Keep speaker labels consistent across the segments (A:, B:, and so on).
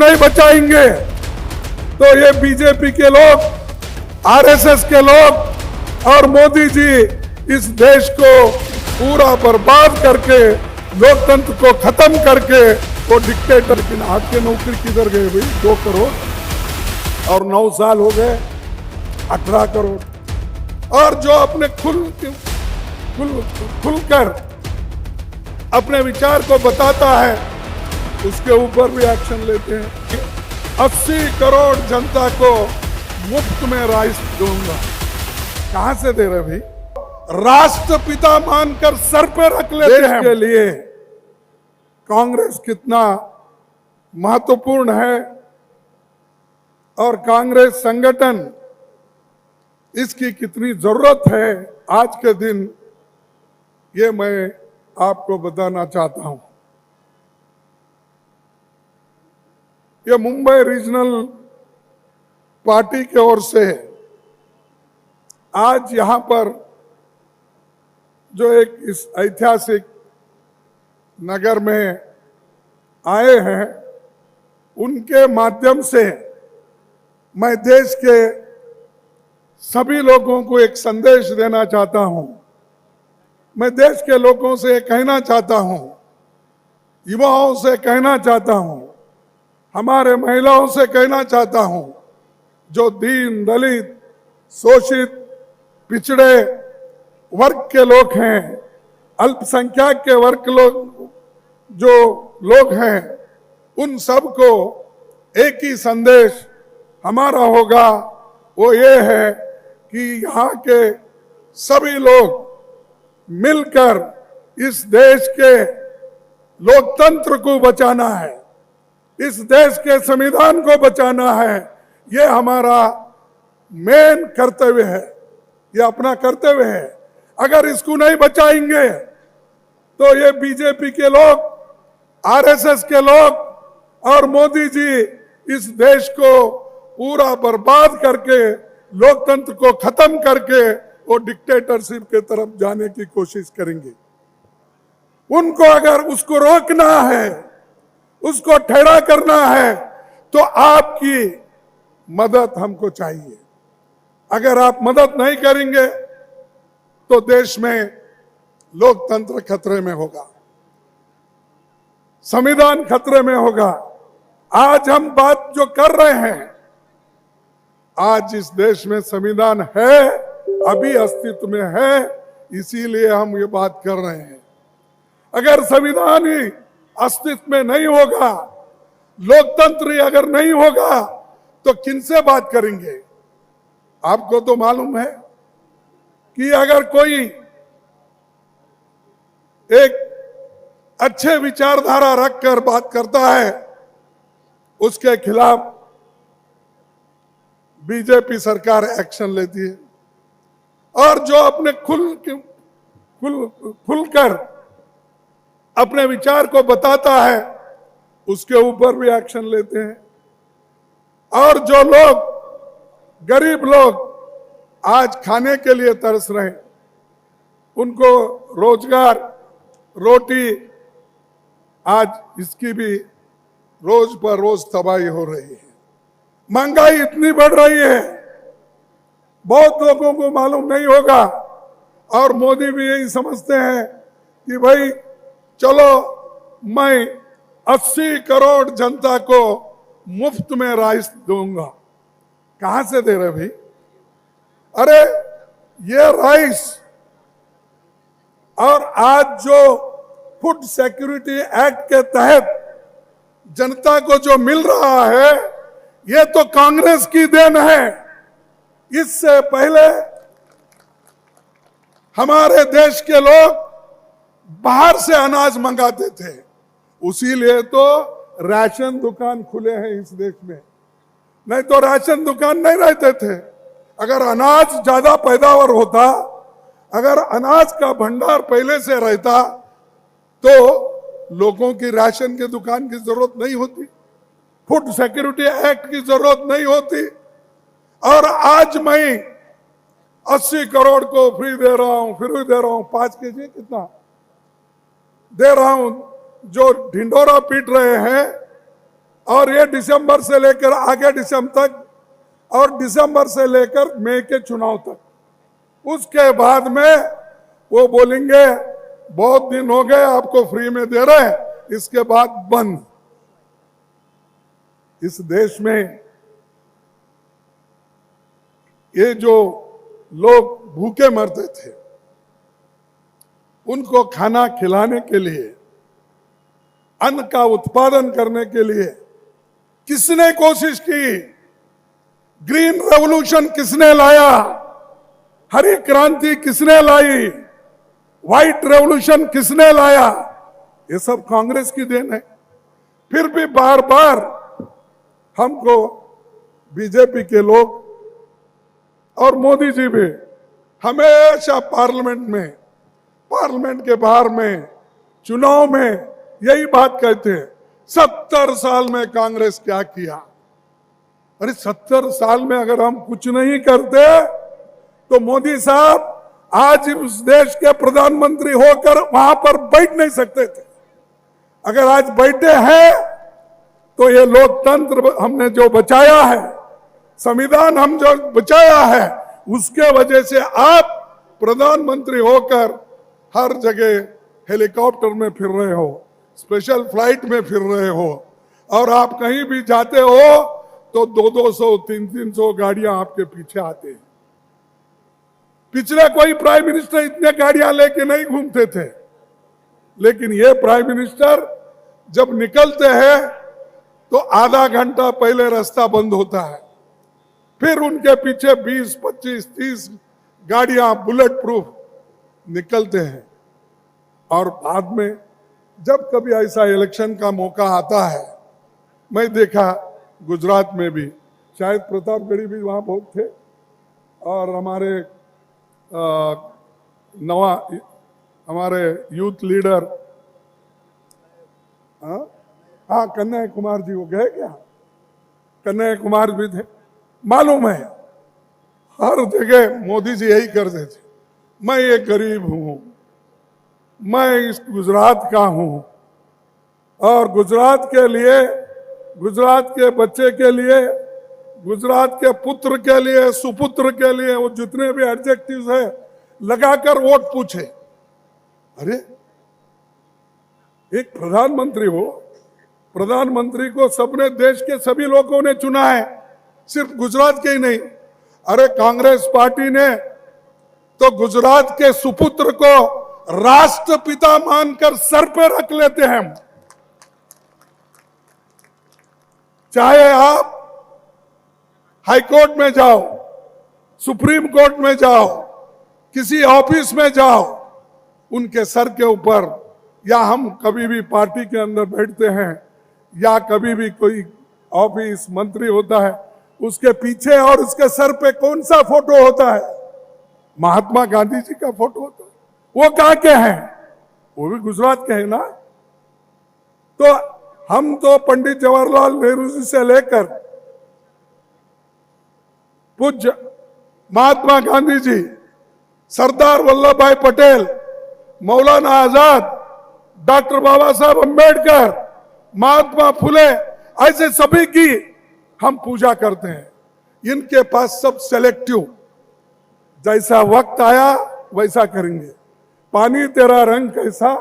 A: नहीं बचाएंगे तो ये बीजेपी के लोग, आरएसएस के लोग और मोदी जी इस देश को पूरा बर्बाद करके, लोकतंत्र को खत्म करके वो डिक्टेटर की आपके नौकरी किधर गए भाई? 2 करोड़ और 9 साल हो गए 18 करोड़। और जो अपने खुलकर अपने विचार को बताता है उसके ऊपर भी एक्शन लेते हैं। 80 करोड़ जनता को मुफ्त में राइस दूंगा। कहां से दे रहे भाई? राष्ट्रपिता मानकर सर पे रख लेते हैं। के लिए कांग्रेस कितना महत्वपूर्ण है और कांग्रेस संगठन इसकी कितनी जरूरत है आज के दिन, ये मैं आपको बताना चाहता हूं। ये मुंबई रीजनल पार्टी की ओर से आज यहां पर जो एक इस ऐतिहासिक नगर में आए हैं, उनके माध्यम से मैं देश के सभी लोगों को एक संदेश देना चाहता हूं। मैं देश के लोगों से कहना चाहता हूं, युवाओं से कहना चाहता हूं, हमारे महिलाओं से कहना चाहता हूं, जो दीन दलित शोषित पिछड़े वर्ग के लोग हैं, अल्पसंख्यक के वर्ग जो लोग हैं, उन सबको एक ही संदेश हमारा होगा, वो ये है कि यहाँ के सभी लोग मिलकर इस देश के लोकतंत्र को बचाना है, इस देश के संविधान को बचाना है। ये हमारा मेन कर्तव्य है, ये अपना कर्तव्य है। अगर इसको नहीं बचाएंगे तो ये बीजेपी के लोग, आरएसएस के लोग और मोदी जी इस देश को पूरा बर्बाद करके, लोकतंत्र को खत्म करके वो डिक्टेटरशिप के तरफ जाने की कोशिश करेंगे। उनको अगर उसको रोकना है, उसको ठहरा करना है, तो आपकी मदद हमको चाहिए। अगर आप मदद नहीं करेंगे तो देश में लोकतंत्र खतरे में होगा, संविधान खतरे में होगा। आज हम बात जो कर रहे हैं, आज इस देश में संविधान है, अभी अस्तित्व में है, इसीलिए हम ये बात कर रहे हैं। अगर संविधान ही अस्तित्व में नहीं होगा, लोकतंत्र अगर नहीं होगा, तो किनसे बात करेंगे? आपको तो मालूम है कि अगर कोई एक अच्छे विचारधारा रखकर बात करता है, उसके खिलाफ बीजेपी सरकार एक्शन लेती है, और जो अपने खुलकर अपने विचार को बताता है उसके ऊपर भी एक्शन लेते हैं। और जो लोग, गरीब लोग आज खाने के लिए तरस रहे हैं, उनको रोजगार, रोटी, आज इसकी भी रोज पर रोज तबाही हो रही है। महंगाई इतनी बढ़ रही है, बहुत लोगों को मालूम नहीं होगा, और मोदी भी यही समझते हैं कि भाई चलो मैं 80 करोड़ जनता को मुफ्त में राइस दूंगा। कहां से दे रहे भाई? अरे ये राइस और आज जो फूड सिक्योरिटी एक्ट के तहत जनता को जो मिल रहा है, ये तो कांग्रेस की देन है। इससे पहले हमारे देश के लोग बाहर से अनाज मंगाते थे, उसीलिए तो राशन दुकान खुले हैं इस देश में, नहीं तो राशन दुकान नहीं रहते थे। अगर अनाज ज्यादा पैदावार होता, अगर अनाज का भंडार पहले से रहता, तो लोगों की राशन की दुकान की जरूरत नहीं होती, फूड सिक्योरिटी एक्ट की जरूरत नहीं होती। और आज मैं 80 करोड़ को फ्री दे रहा हूं, फ्री दे रहा हूं, 5 केजी कितना दे रहा हूं। जो ढिंडोरा पीट रहे हैं और ये दिसंबर से लेकर आगे दिसंबर तक और दिसंबर से लेकर मई के चुनाव तक, उसके बाद में वो बोलेंगे बहुत दिन हो गए आपको फ्री में दे रहे हैं, इसके बाद बंद। इस देश में ये जो लोग भूखे मरते थे उनको खाना खिलाने के लिए, अन्न का उत्पादन करने के लिए किसने कोशिश की? ग्रीन रेवोल्यूशन किसने लाया? हरी क्रांति किसने लाई? व्हाइट रेवोल्यूशन किसने लाया? ये सब कांग्रेस की देन है। फिर भी बार बार हमको बीजेपी के लोग और मोदी जी भी हमेशा पार्लियामेंट के बाहर में, चुनाव में यही बात कहते हैं, 70 साल में कांग्रेस क्या किया। अरे 70 साल में अगर हम कुछ नहीं करते तो मोदी साहब आज उस देश के प्रधानमंत्री होकर वहां पर बैठ नहीं सकते थे। अगर आज बैठे हैं तो ये लोकतंत्र हमने जो बचाया है, संविधान हम जो बचाया है, उसके वजह से आप प्रधानमंत्री होकर हर जगह हेलीकॉप्टर में फिर रहे हो, स्पेशल फ्लाइट में फिर रहे हो, और आप कहीं भी जाते हो तो 200 300 गाड़ियां आपके पीछे आते हैं। पिछले कोई प्राइम मिनिस्टर इतने गाड़ियां लेके नहीं घूमते थे, लेकिन ये प्राइम मिनिस्टर जब निकलते हैं तो आधा घंटा पहले रास्ता बंद होता है, फिर उनके पीछे 20, 25, 30 गाड़ियां बुलेट प्रूफ निकलते हैं। और बाद में जब कभी ऐसा इलेक्शन का मौका आता है, मैं देखा गुजरात में भी, शायद प्रतापगढ़ी भी वहां बहुत थे, और हमारे यूथ लीडर हाँ कन्हैया कुमार जी, वो गए क्या? कन्हैया कुमार भी थे। मालूम है हर जगह मोदी जी यही करते थे, मैं ये गरीब हूं, मैं इस गुजरात का हूं, और गुजरात के लिए, गुजरात के बच्चे के लिए, गुजरात के पुत्र के लिए, सुपुत्र के लिए, वो जितने भी एडजेक्टिव्स है लगाकर वोट पूछे। अरे एक प्रधानमंत्री हो, प्रधानमंत्री को सबने, देश के सभी लोगों ने चुना है, सिर्फ गुजरात के ही नहीं। अरे कांग्रेस पार्टी ने तो गुजरात के सुपुत्र को राष्ट्रपिता मानकर सर पे रख लेते हैं। चाहे आप हाईकोर्ट में जाओ, सुप्रीम कोर्ट में जाओ, किसी ऑफिस में जाओ, उनके सर के ऊपर, या हम कभी भी पार्टी के अंदर बैठते हैं, या कभी भी कोई ऑफिस मंत्री होता है, उसके पीछे और उसके सर पे कौन सा फोटो होता है? महात्मा गांधी जी का फोटो होता है। वो कहां के हैं? वो भी गुजरात के हैं ना। तो हम तो पंडित जवाहरलाल नेहरू जी से लेकर पूज्य महात्मा गांधी जी, सरदार वल्लभ भाई पटेल, मौलाना आजाद, डॉक्टर बाबा साहब अंबेडकर, महात्मा फुले, ऐसे सभी की हम पूजा करते हैं। इनके पास सब सेलेक्टिव, जैसा वक्त आया वैसा करेंगे। पानी तेरा रंग कैसा,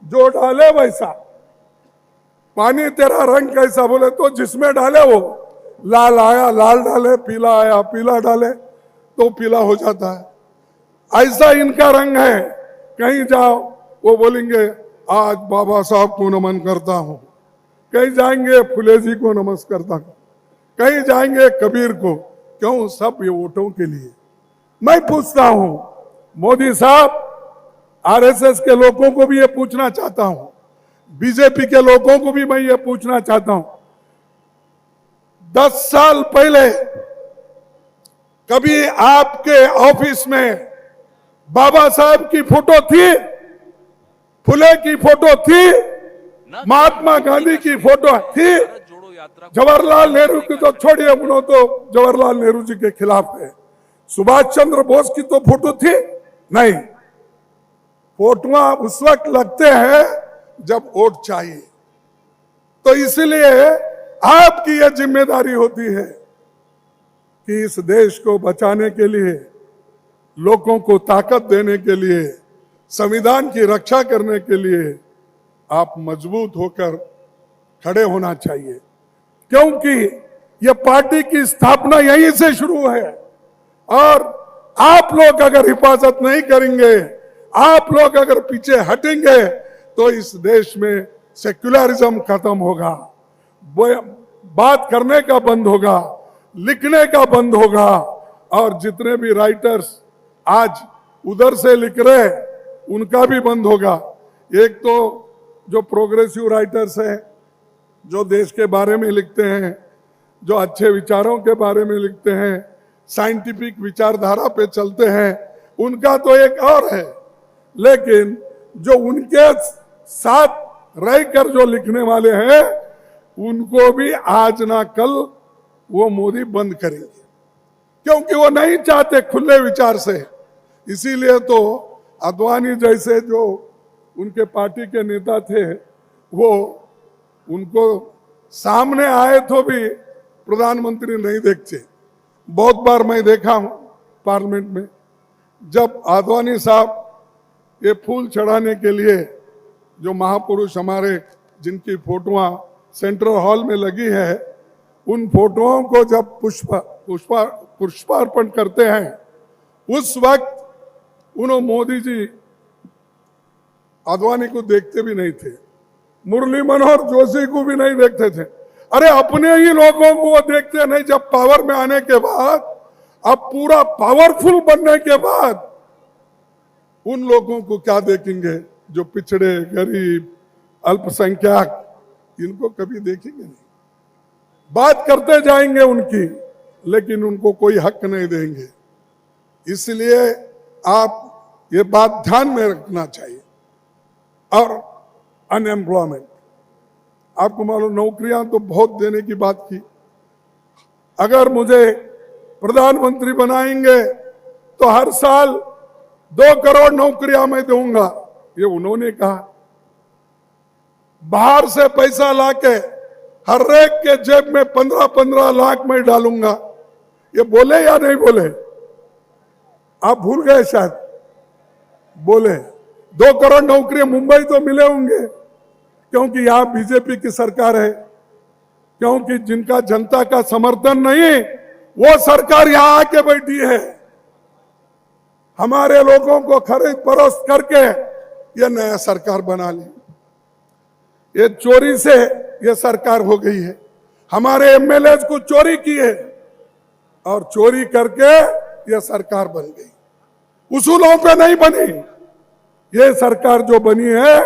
A: जो डाले वैसा। पानी तेरा रंग कैसा बोले तो जिसमें डाले वो, लाल आया लाल डाले, पीला आया पीला डाले तो पीला हो जाता है। ऐसा इनका रंग है। कहीं जाओ वो बोलेंगे आज बाबा साहब को नमन करता हूं, कहीं जाएंगे फुले जी को नमस्कार करता हूं, कहीं जाएंगे कबीर को। क्यों? सब ये वोटों के लिए। मैं पूछता हूं मोदी साहब, आरएसएस के लोगों को भी ये पूछना चाहता हूं, बीजेपी के लोगों को भी मैं ये पूछना चाहता हूं, 10 साल पहले कभी आपके ऑफिस में बाबा साहब की फोटो थी? फुले की फोटो थी? महात्मा गांधी की फोटो थी? जवाहरलाल नेहरू की तो छोड़िए, उन्होंने तो जवाहरलाल नेहरू जी के खिलाफ है। सुभाष चंद्र बोस की तो फोटो थी? नहीं। फोटोआं उस वक्त लगते हैं जब वोट चाहिए। तो इसलिए आपकी यह जिम्मेदारी होती है कि इस देश को बचाने के लिए, लोगों को ताकत देने के लिए, संविधान की रक्षा करने के लिए आप मजबूत होकर खड़े होना चाहिए, क्योंकि यह पार्टी की स्थापना यहीं से शुरू है। और आप लोग अगर हिफाजत नहीं करेंगे, आप लोग अगर पीछे हटेंगे, तो इस देश में सेक्युलरिज्म खत्म होगा, बात करने का बंद होगा, लिखने का बंद होगा, और जितने भी राइटर्स आज उधर से लिख रहे उनका भी बंद होगा। एक तो जो प्रोग्रेसिव राइटर्स हैं, जो देश के बारे में लिखते हैं, जो अच्छे विचारों के बारे में लिखते हैं, साइंटिफिक विचारधारा पे चलते हैं, उनका तो एक और है, लेकिन जो उनके साथ रहकर जो लिखने वाले हैं, उनको भी आज ना कल वो मोदी बंद करेंगे, क्योंकि वो नहीं चाहते खुले विचार से। इसीलिए तो आडवाणी जैसे जो उनके पार्टी के नेता थे, वो उनको सामने आए तो भी प्रधानमंत्री नहीं देखते। बहुत बार मैं देखा हूं पार्लियामेंट में, जब आडवाणी साहब ये फूल चढ़ाने के लिए, जो महापुरुष हमारे जिनकी फोटोआं सेंट्रल हॉल में लगी है, उन फोटोओं को जब पुष्पार्पण करते हैं, उस वक्त उन्होंने मोदी जी आडवाणी को देखते भी नहीं थे, मुरली मनोहर जोशी को भी नहीं देखते थे। अरे अपने ही लोगों को वो देखते नहीं। जब पावर में आने के बाद, अब पूरा पावरफुल बनने के बाद, उन लोगों को क्या देखेंगे जो पिछड़े, गरीब, अल्पसंख्यक, इनको कभी देखेंगे नहीं। बात करते जाएंगे उनकी, लेकिन उनको कोई हक नहीं देंगे। इसलिए आप ये बात ध्यान में रखना चाहिए। और अनएम्प्लॉयमेंट, आपको मालूम, नौकरियां तो बहुत देने की बात की। अगर मुझे प्रधानमंत्री बनाएंगे तो हर साल 2 करोड़ नौकरियां मैं दूंगा, ये उन्होंने कहा। बाहर से पैसा लाके हर एक के जेब में 15-15 लाख मैं डालूंगा, ये बोले या नहीं बोले? आप भूल गए शायद, बोले। 2 करोड़ नौकरियां मुंबई तो मिले होंगे, क्योंकि यहां बीजेपी की सरकार है, क्योंकि जिनका जनता का समर्थन नहीं, वो सरकार यहां आके बैठी है। हमारे लोगों को खरीद फरोख्त करके ये नया सरकार बना ली। ये चोरी से ये सरकार हो गई है। हमारे एमएलए को चोरी की है और चोरी करके ये सरकार बन गई। उसूलों पे नहीं बनी। ये सरकार जो बनी है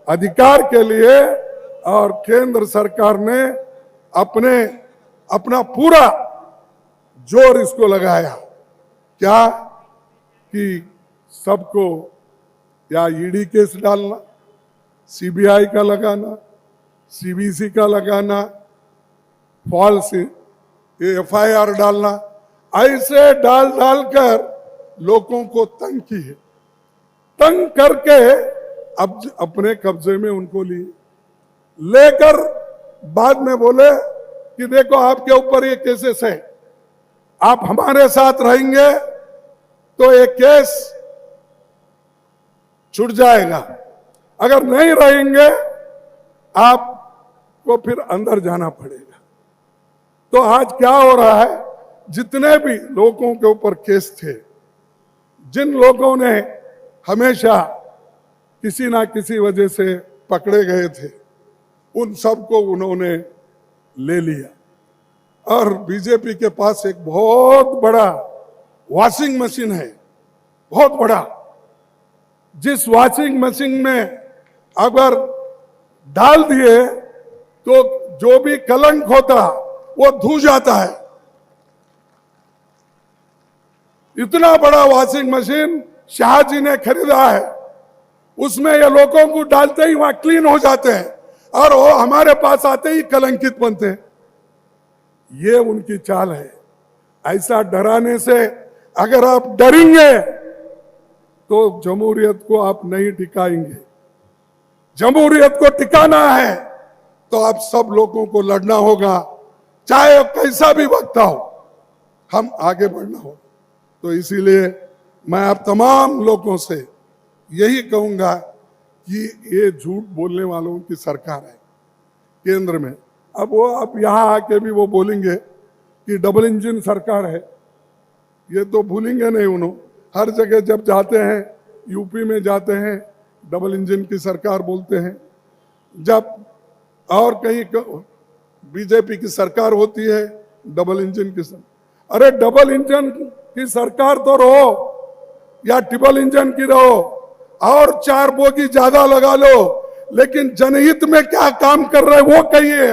A: अधिकार के लिए, और केंद्र सरकार ने अपना पूरा जोर इसको लगाया। क्या कि सबको या ईडी केस डालना, सीबीआई का लगाना, सीबीसी का लगाना, फॉल्स एफआईआर डालना, ऐसे डाल कर लोगों को तंग की है। तंग करके अब अपने कब्जे में उनको लिए, लेकर बाद में बोले कि देखो आपके ऊपर ये केसेस है, आप हमारे साथ रहेंगे तो ये केस छूट जाएगा, अगर नहीं रहेंगे आपको फिर अंदर जाना पड़ेगा। तो आज क्या हो रहा है, जितने भी लोगों के ऊपर केस थे, जिन लोगों ने हमेशा किसी ना किसी वजह से पकड़े गए थे, उन सबको उन्होंने ले लिया। और बीजेपी के पास एक बहुत बड़ा वॉशिंग मशीन है, बहुत बड़ा, जिस वॉशिंग मशीन में अगर डाल दिए तो जो भी कलंक होता वो धो जाता है। इतना बड़ा वॉशिंग मशीन शाहजी ने खरीदा है, उसमें ये लोगों को डालते ही वहां क्लीन हो जाते हैं, और वो हमारे पास आते ही कलंकित बनते हैं। ये उनकी चाल है। ऐसा डराने से अगर आप डरेंगे तो जमहूरियत को आप नहीं टिकाएंगे। जमहूरियत को टिकाना है तो आप सब लोगों को लड़ना होगा, चाहे कैसा भी वक्त हो, हम आगे बढ़ना हो। तो इसीलिए मैं आप तमाम लोगों से यही कहूंगा कि ये झूठ बोलने वालों की सरकार है केंद्र में। अब यहां आके भी वो बोलेंगे कि डबल इंजन सरकार है, ये तो भूलेंगे नहीं उन्होंने। हर जगह जब जाते हैं, यूपी में जाते हैं, डबल इंजन की सरकार बोलते हैं। जब और कहीं बीजेपी की सरकार होती है, डबल इंजन की सरकार। अरे डबल इंजन की सरकार तो रहो या ट्रिपल इंजन की रहो, और 4 बोगी ज्यादा लगा लो, लेकिन जनहित में क्या काम कर रहे वो कहिए।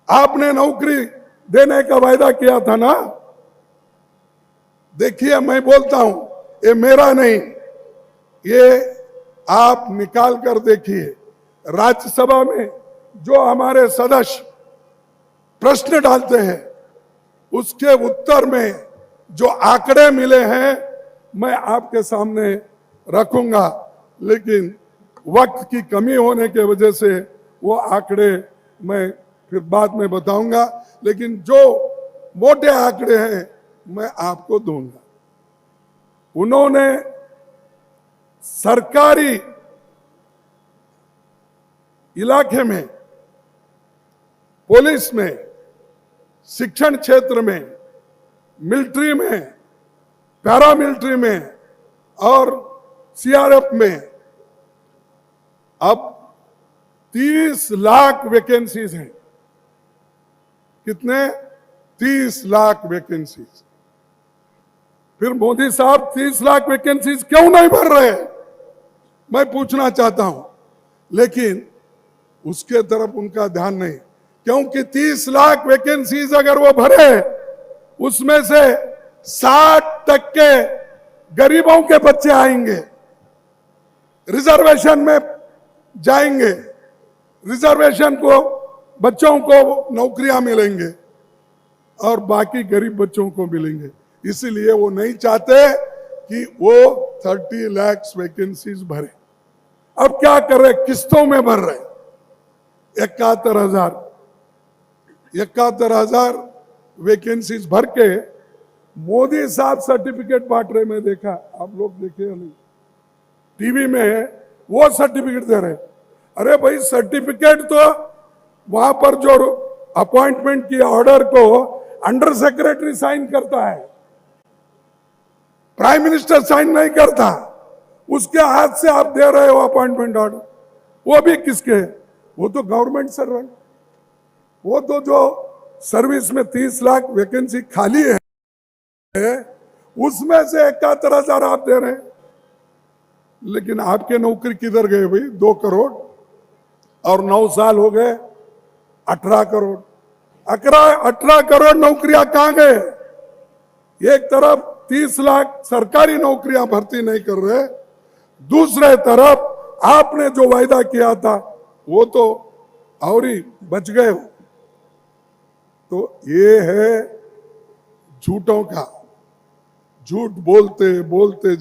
A: आपने नौकरी देने का वायदा किया था ना। देखिए, मैं बोलता हूं, ये मेरा नहीं, ये आप निकाल कर देखिए। राज्यसभा में जो हमारे सदस्य प्रश्न डालते हैं, उसके उत्तर में जो आंकड़े मिले हैं मैं आपके सामने रखूंगा, लेकिन वक्त की कमी होने के वजह से वो आंकड़े मैं फिर बाद में बताऊंगा। लेकिन जो मोटे आंकड़े हैं मैं आपको दूंगा। उन्होंने सरकारी इलाके में, पुलिस में, शिक्षण क्षेत्र में, मिलिट्री में, पैरामिलिट्री में और सीआरएफ में अब 30 लाख वैकेंसीज हैं। कितने? 30 लाख वैकेंसीज। फिर मोदी साहब 30 लाख वैकेंसीज क्यों नहीं भर रहे, मैं पूछना चाहता हूं। लेकिन उसके तरफ उनका ध्यान नहीं, क्योंकि 30 लाख वैकेंसीज अगर वो भरे, उसमें से 60% गरीबों के बच्चे आएंगे, रिजर्वेशन में जाएंगे, रिजर्वेशन को बच्चों को नौकरियां मिलेंगे और बाकी गरीब बच्चों को मिलेंगे। इसीलिए वो नहीं चाहते कि वो 30 लाख वैकेंसीज भरे। अब क्या कर रहे? किस्तों में भर रहे। 71,000 वैकेंसीज भर के मोदी साहब सर्टिफिकेट बांट रहे। मैं देखा, आप लोग देखे नहीं, टीवी में है, वो सर्टिफिकेट दे रहे। अरे भाई, सर्टिफिकेट तो वहां पर जो अपॉइंटमेंट की ऑर्डर को अंडर सेक्रेटरी साइन करता है, प्राइम मिनिस्टर साइन नहीं करता। उसके हाथ से आप दे रहे हो अपॉइंटमेंट ऑर्डर, वो भी किसके? वो तो गवर्नमेंट सर्वेंट। वो तो जो सर्विस में 30 लाख वैकेंसी खाली है, उसमें से 71,000 आप दे रहे हैं। लेकिन आपके नौकरी किधर गए भाई? 2 करोड़, और 9 साल हो गए 18 करोड़। 18 करोड़ नौकरियां कहां गए? एक तरफ 30 लाख सरकारी नौकरियां भर्ती नहीं कर रहे, दूसरे तरफ आपने जो वायदा किया था वो तो और ही बच गए हो। तो ये है झूठों का, झूठ बोलते बोलते